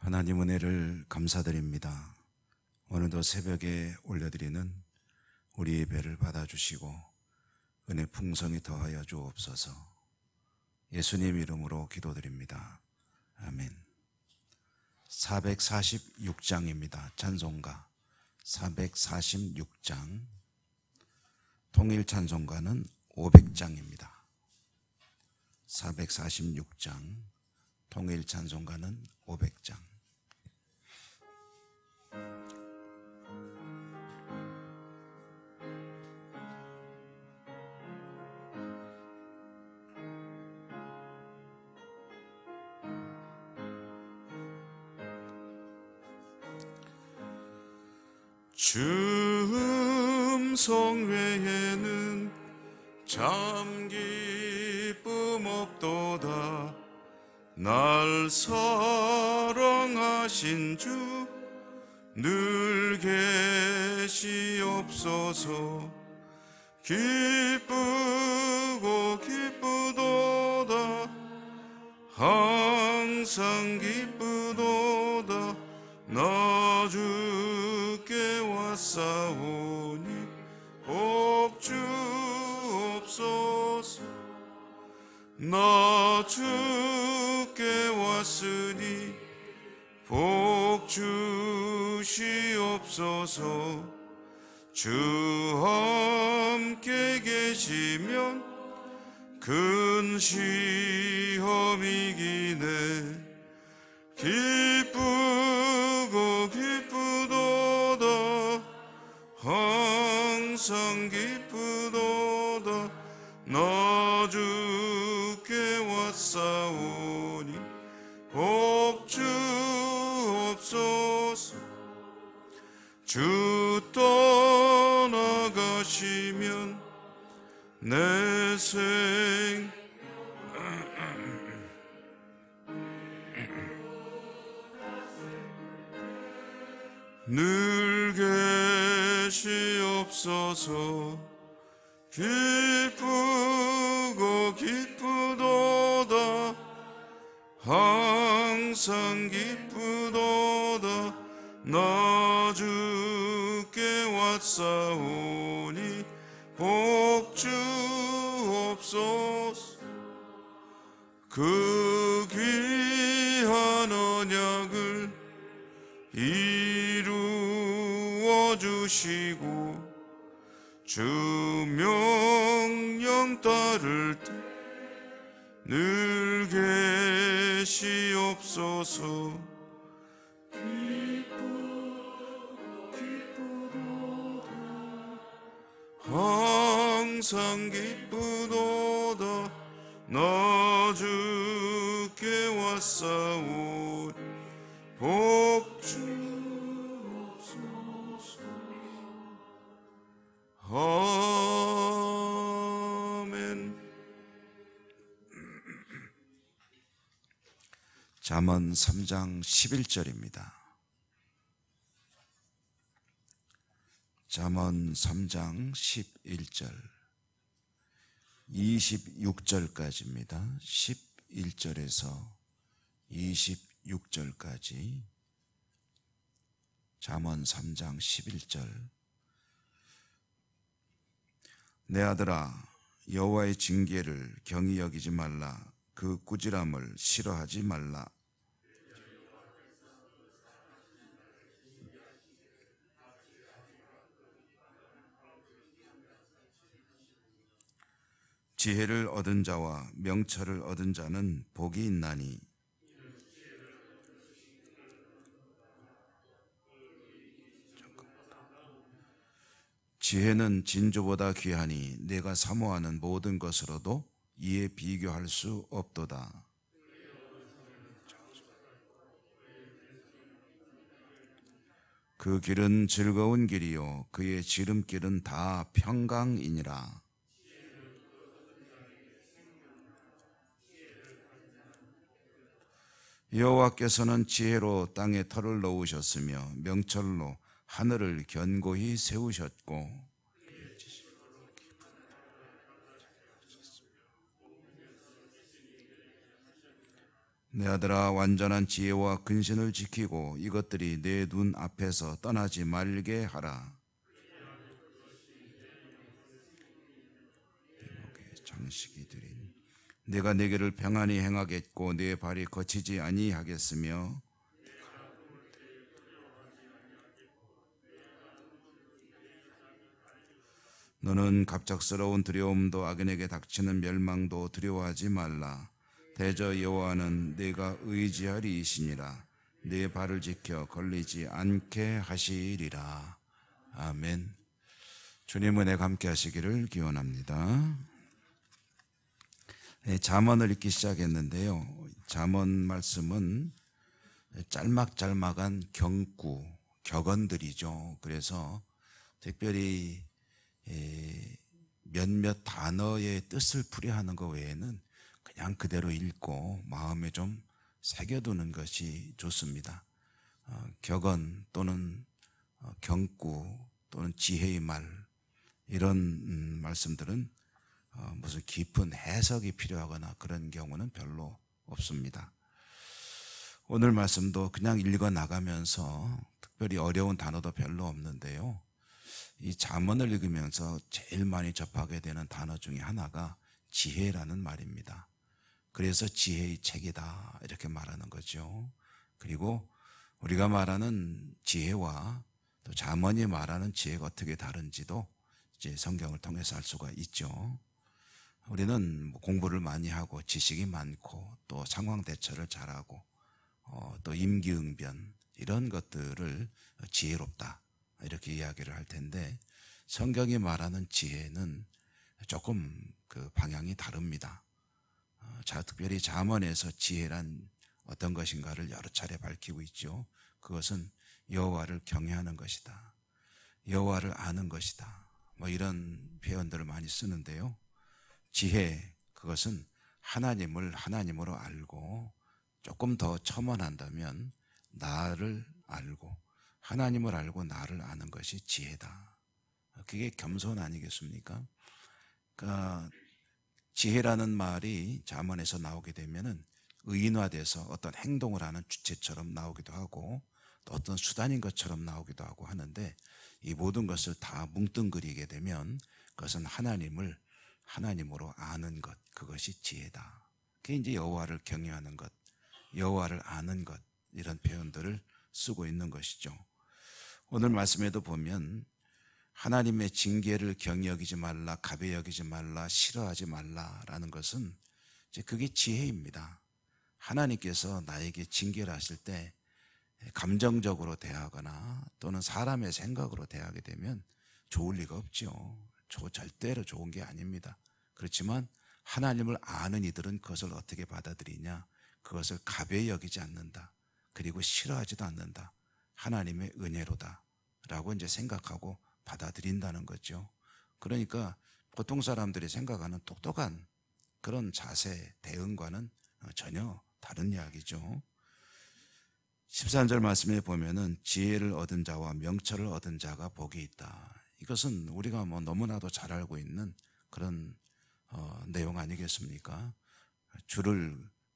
하나님 은혜를 감사드립니다. 오늘도 새벽에 올려드리는 우리 예배를 받아주시고 은혜 풍성히 더하여 주옵소서. 예수님 이름으로 기도드립니다. 아멘. 446장입니다. 찬송가 446장. 통일 찬송가는 500장입니다. 446장. 통일 찬송가는 500장. 주 음성 외에는 참 기쁨 없도다. 날 사랑하신 주 늘 계시옵소서. 기쁘고 기쁘도다. 항상 기쁘도다. 나 주께 왔사오니 복 주옵소서. 나 주께 왔으니 복 주시옵소서. 주 함께 계시면 큰 시험이 기네. 기쁘고 기쁘도다. 항상 기쁘도다. 나 주께 왔사오니 복 주옵소서. 주 떠나가시면 내 생 늘 계시옵소서. 기쁘고 기쁘도다. 항상 기쁘도다. 나 주께 왔사오니 복 주옵소서. 그 귀한 언약을 이루어 주시고 주 명령 따를 때 늘 계시옵소서. 항상 기쁘도다. 나 주께 왔사오니 복 주옵소서. 아멘. 잠언 3장 11절입니다. 잠언 3장 11절 26절까지입니다. 11절에서 26절까지 잠언 3장 11절. 내 아들아, 여호와의 징계를 경히 여기지 말라. 그 꾸지람을 싫어하지 말라. 지혜를 얻은 자와 명철을 얻은 자는 복이 있나니 지혜는 진주보다 귀하니 내가 사모하는 모든 것으로도 이에 비교할 수 없도다. 그 길은 즐거운 길이요 그의 지름길은 다 평강이니라. 여호와께서는 지혜로 땅에 터를 놓으셨으며 명철로 하늘을 견고히 세우셨고 내 아들아, 완전한 지혜와 근신을 지키고 이것들이 내 눈 앞에서 떠나지 말게 하라. 대목에 장식이 드린 내가 내게를 평안히 행하겠고 내 발이 거치지 아니하겠으며 너는 갑작스러운 두려움도 악인에게 닥치는 멸망도 두려워하지 말라. 대저 여호와는 내가 의지하리이시니라. 내 발을 지켜 걸리지 않게 하시리라. 아멘. 주님 은혜 함께 하시기를 기원합니다. 잠언을 읽기 시작했는데요. 잠언 말씀은 짤막짤막한 경구, 격언들이죠. 그래서 특별히 몇몇 단어의 뜻을 풀이하는 것 외에는 그냥 그대로 읽고 마음에 좀 새겨두는 것이 좋습니다. 격언 또는 경구 또는 지혜의 말, 이런 말씀들은 무슨 깊은 해석이 필요하거나 그런 경우는 별로 없습니다. 오늘 말씀도 그냥 읽어 나가면서 특별히 어려운 단어도 별로 없는데요. 이 잠언을 읽으면서 제일 많이 접하게 되는 단어 중에 하나가 지혜라는 말입니다. 그래서 지혜의 책이다 이렇게 말하는 거죠. 그리고 우리가 말하는 지혜와 또 잠언이 말하는 지혜가 어떻게 다른지도 이제 성경을 통해서 알 수가 있죠. 우리는 공부를 많이 하고 지식이 많고 또 상황 대처를 잘하고 또 임기응변 이런 것들을 지혜롭다 이렇게 이야기를 할 텐데, 성경이 말하는 지혜는 조금 그 방향이 다릅니다. 특별히 잠언에서 지혜란 어떤 것인가를 여러 차례 밝히고 있죠. 그것은 여호와를 경외하는 것이다, 여호와를 아는 것이다, 뭐 이런 표현들을 많이 쓰는데요. 지혜, 그것은 하나님을 하나님으로 알고 조금 더 첨언한다면 나를 알고 하나님을 알고 나를 아는 것이 지혜다. 그게 겸손 아니겠습니까? 그러니까 지혜라는 말이 잠언에서 나오게 되면은 의인화돼서 어떤 행동을 하는 주체처럼 나오기도 하고 또 어떤 수단인 것처럼 나오기도 하고 하는데, 이 모든 것을 다 뭉뚱그리게 되면 그것은 하나님을 하나님으로 아는 것, 그것이 지혜다. 그게 이제 여호와를 경외하는 것, 여호와를 아는 것, 이런 표현들을 쓰고 있는 것이죠. 오늘 말씀에도 보면 하나님의 징계를 경히 여기지 말라, 가벼이 여기지 말라, 싫어하지 말라라는 것은 이제 그게 지혜입니다. 하나님께서 나에게 징계를 하실 때 감정적으로 대하거나 또는 사람의 생각으로 대하게 되면 좋을 리가 없죠. 절대로 좋은 게 아닙니다. 그렇지만 하나님을 아는 이들은 그것을 어떻게 받아들이냐, 그것을 가벼이 여기지 않는다, 그리고 싫어하지도 않는다, 하나님의 은혜로다 라고 이제 생각하고 받아들인다는 거죠. 그러니까 보통 사람들이 생각하는 똑똑한 그런 자세, 대응과는 전혀 다른 이야기죠. 13절 말씀에 보면은 지혜를 얻은 자와 명철을 얻은 자가 복이 있다. 이것은 우리가 뭐 너무나도 잘 알고 있는 그런 내용 아니겠습니까?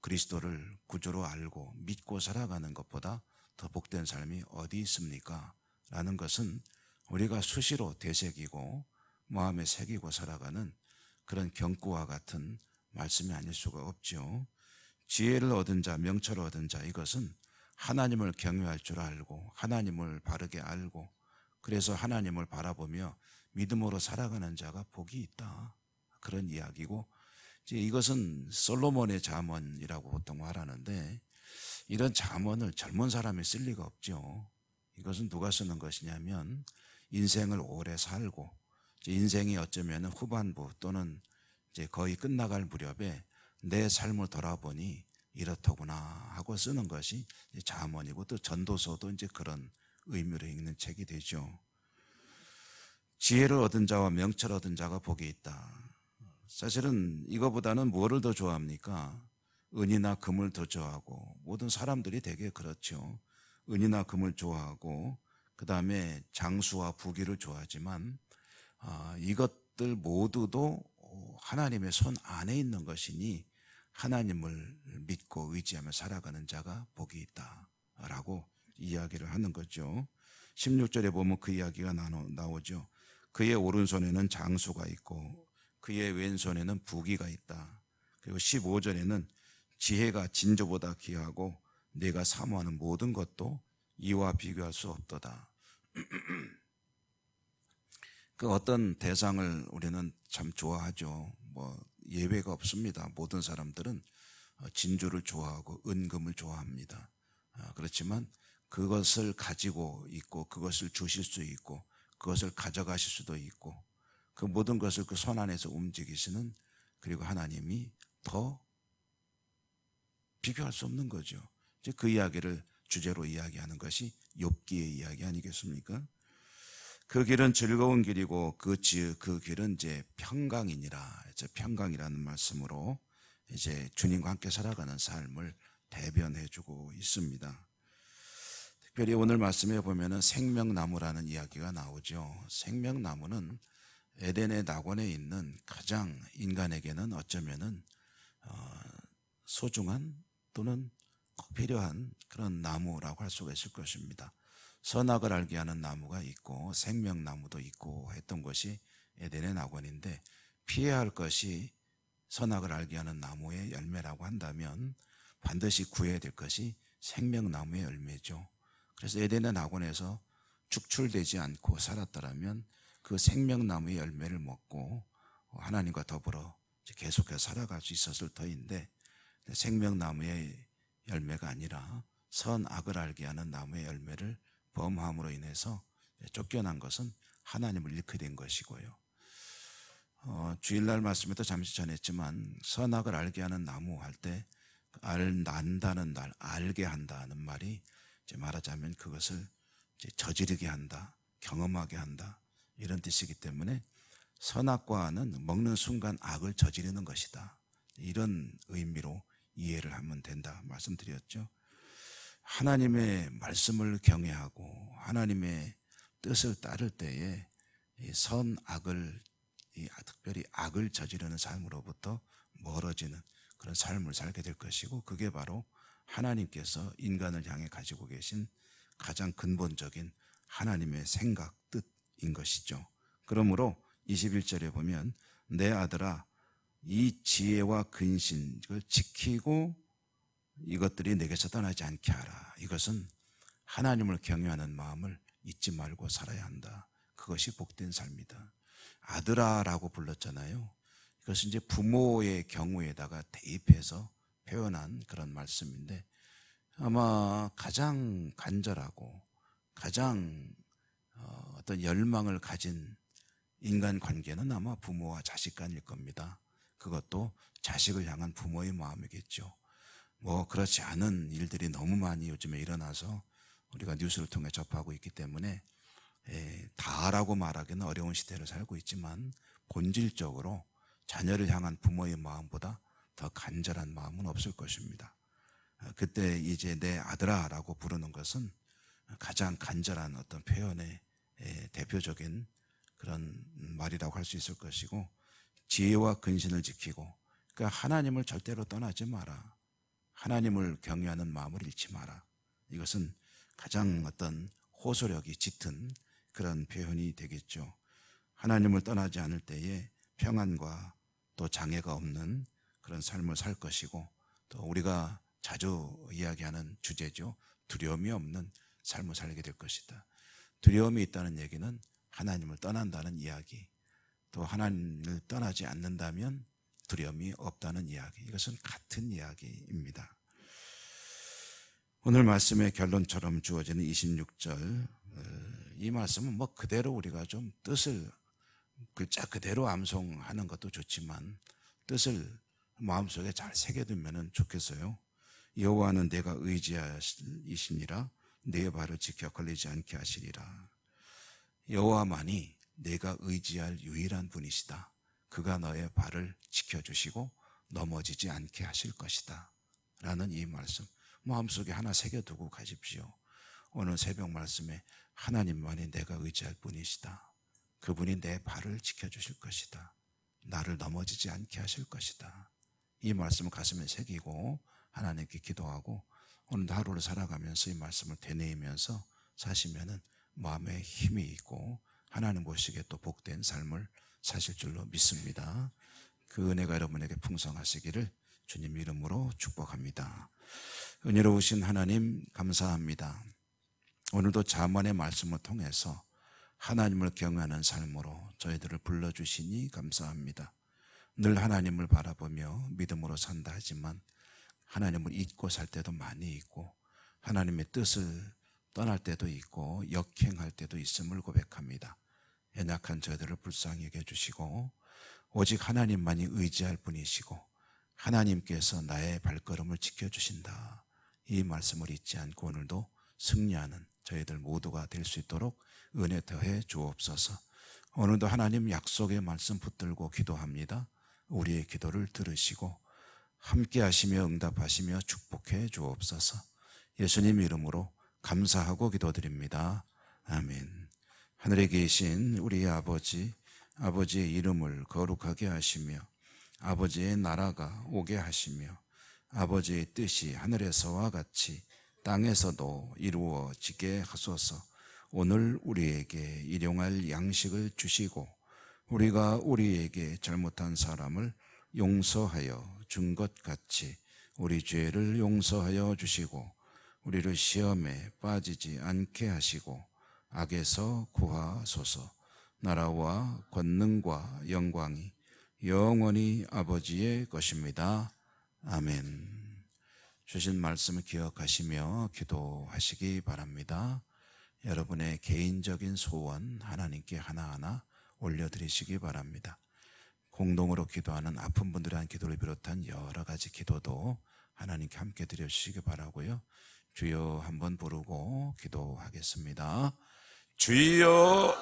그리스도를 구주로 알고 믿고 살아가는 것보다 더 복된 삶이 어디 있습니까? 라는 것은 우리가 수시로 되새기고 마음에 새기고 살아가는 그런 경구와 같은 말씀이 아닐 수가 없죠. 지혜를 얻은 자, 명철을 얻은 자, 이것은 하나님을 경외할 줄 알고 하나님을 바르게 알고 그래서 하나님을 바라보며 믿음으로 살아가는 자가 복이 있다, 그런 이야기고, 이제 이것은 솔로몬의 잠언이라고 보통 말하는데, 이런 잠언을 젊은 사람이 쓸 리가 없죠. 이것은 누가 쓰는 것이냐면 인생을 오래 살고 인생이 어쩌면 후반부 또는 이제 거의 끝나갈 무렵에 내 삶을 돌아보니 이렇더구나 하고 쓰는 것이 잠언이고, 또 전도서도 이제 그런 의미로 읽는 책이 되죠. 지혜를 얻은 자와 명철을 얻은 자가 복이 있다. 사실은 이거보다는 뭐를 더 좋아합니까? 은이나 금을 더 좋아하고, 모든 사람들이 되게 그렇죠. 은이나 금을 좋아하고 그 다음에 장수와 부귀를 좋아하지만 이것들 모두도 하나님의 손 안에 있는 것이니 하나님을 믿고 의지하며 살아가는 자가 복이 있다라고 이야기를 하는 거죠. 16절에 보면 그 이야기가 나오죠. 그의 오른손에는 장수가 있고 그의 왼손에는 부귀가 있다. 그리고 15절에는 지혜가 진저보다 귀하고 내가 사모하는 모든 것도 이와 비교할 수 없도다. 그 어떤 대상을 우리는 참 좋아하죠. 뭐 예외가 없습니다. 모든 사람들은 진주를 좋아하고 은금을 좋아합니다. 그렇지만 그것을 가지고 있고 그것을 주실 수 있고 그것을 가져가실 수도 있고 그 모든 것을 그 손 안에서 움직이시는 그리고 하나님이 더 비교할 수 없는 거죠. 이제 그 이야기를 주제로 이야기하는 것이 욥기의 이야기 아니겠습니까? 그 길은 즐거운 길이고 그 길은 이제 평강이니라. 이제 평강이라는 말씀으로 이제 주님과 함께 살아가는 삶을 대변해주고 있습니다. 특별히 오늘 말씀에 보면은 생명나무라는 이야기가 나오죠. 생명나무는 에덴의 낙원에 있는 가장 인간에게는 어쩌면은 소중한 또는 꼭 필요한 그런 나무라고 할 수가 있을 것입니다. 선악을 알게 하는 나무가 있고 생명나무도 있고 했던 것이 에덴의 낙원인데 피해야 할 것이 선악을 알게 하는 나무의 열매라고 한다면 반드시 구해야 될 것이 생명나무의 열매죠. 그래서 에덴의 낙원에서 축출되지 않고 살았더라면 그 생명나무의 열매를 먹고 하나님과 더불어 계속해서 살아갈 수 있었을 터인데 생명나무의 열매가 아니라 선악을 알게 하는 나무의 열매를 범함으로 인해서 쫓겨난 것은 하나님을 잃게 된 것이고요. 주일날 말씀에도 잠시 전했지만 선악을 알게 하는 나무 할 때 난다는 날, 알게 한다는 말이 이제 말하자면 그것을 이제 저지르게 한다, 경험하게 한다 이런 뜻이기 때문에 선악과는 먹는 순간 악을 저지르는 것이다. 이런 의미로 이해를 하면 된다 말씀드렸죠. 하나님의 말씀을 경외하고 하나님의 뜻을 따를 때에 선악을 특별히 악을 저지르는 삶으로부터 멀어지는 그런 삶을 살게 될 것이고 그게 바로 하나님께서 인간을 향해 가지고 계신 가장 근본적인 하나님의 생각, 뜻인 것이죠. 그러므로 21절에 보면 내 아들아 이 지혜와 근신을 지키고 이것들이 내게서 떠나지 않게 하라. 이것은 하나님을 경외하는 마음을 잊지 말고 살아야 한다. 그것이 복된 삶이다. 아들아라고 불렀잖아요. 이것은 이제 부모의 경우에다가 대입해서 표현한 그런 말씀인데 아마 가장 간절하고 가장 어떤 열망을 가진 인간 관계는 아마 부모와 자식 간일 겁니다. 그것도 자식을 향한 부모의 마음이겠죠. 뭐 그렇지 않은 일들이 너무 많이 요즘에 일어나서 우리가 뉴스를 통해 접하고 있기 때문에 다라고 말하기는 어려운 시대를 살고 있지만 본질적으로 자녀를 향한 부모의 마음보다 더 간절한 마음은 없을 것입니다. 그때 이제 내 아들아라고 부르는 것은 가장 간절한 어떤 표현의 대표적인 그런 말이라고 할 수 있을 것이고 지혜와 근신을 지키고 그러니까 하나님을 절대로 떠나지 마라. 하나님을 경외하는 마음을 잃지 마라. 이것은 가장 어떤 호소력이 짙은 그런 표현이 되겠죠. 하나님을 떠나지 않을 때에 평안과 또 장애가 없는 그런 삶을 살 것이고 또 우리가 자주 이야기하는 주제죠. 두려움이 없는 삶을 살게 될 것이다. 두려움이 있다는 얘기는 하나님을 떠난다는 이야기, 또 하나님을 떠나지 않는다면 두려움이 없다는 이야기, 이것은 같은 이야기입니다. 오늘 말씀의 결론처럼 주어지는 26절, 이 말씀은 뭐 그대로 우리가 좀 뜻을 글자 그대로 암송하는 것도 좋지만 뜻을 마음속에 잘 새겨두면 좋겠어요. 여호와는 내가 의지하시니라 내 발을 지켜 걸리지 않게 하시리라. 여호와만이 내가 의지할 유일한 분이시다. 그가 너의 발을 지켜주시고 넘어지지 않게 하실 것이다 라는 이 말씀 마음속에 하나 새겨두고 가십시오. 오늘 새벽 말씀에 하나님만이 내가 의지할 분이시다. 그분이 내 발을 지켜주실 것이다. 나를 넘어지지 않게 하실 것이다. 이 말씀을 가슴에 새기고 하나님께 기도하고 오늘도 하루를 살아가면서 이 말씀을 되뇌이면서 사시면은 마음에 힘이 있고 하나님 보시기에 또 복된 삶을 사실 줄로 믿습니다. 그 은혜가 여러분에게 풍성하시기를 주님 이름으로 축복합니다. 은혜로우신 하나님 감사합니다. 오늘도 잠언의 말씀을 통해서 하나님을 경외하는 삶으로 저희들을 불러주시니 감사합니다. 늘 하나님을 바라보며 믿음으로 산다 하지만 하나님을 잊고 살 때도 많이 있고 하나님의 뜻을 떠날 때도 있고 역행할 때도 있음을 고백합니다. 연약한 저희들을 불쌍히 여겨 주시고 오직 하나님만이 의지할 분이시고 하나님께서 나의 발걸음을 지켜주신다. 이 말씀을 잊지 않고 오늘도 승리하는 저희들 모두가 될 수 있도록 은혜 더해 주옵소서. 오늘도 하나님 약속의 말씀 붙들고 기도합니다. 우리의 기도를 들으시고 함께 하시며 응답하시며 축복해 주옵소서. 예수님 이름으로 감사하고 기도드립니다. 아멘. 하늘에 계신 우리 아버지, 아버지의 이름을 거룩하게 하시며 아버지의 나라가 오게 하시며 아버지의 뜻이 하늘에서와 같이 땅에서도 이루어지게 하소서. 오늘 우리에게 일용할 양식을 주시고 우리가 우리에게 잘못한 사람을 용서하여 준 것 같이 우리 죄를 용서하여 주시고 우리를 시험에 빠지지 않게 하시고 악에서 구하소서. 나라와 권능과 영광이 영원히 아버지의 것입니다. 아멘. 주신 말씀을 기억하시며 기도하시기 바랍니다. 여러분의 개인적인 소원 하나님께 하나하나 올려드리시기 바랍니다. 공동으로 기도하는 아픈 분들에 대한 기도를 비롯한 여러 가지 기도도 하나님께 함께 드려주시기 바라고요. 주여 한번 부르고 기도하겠습니다. 주여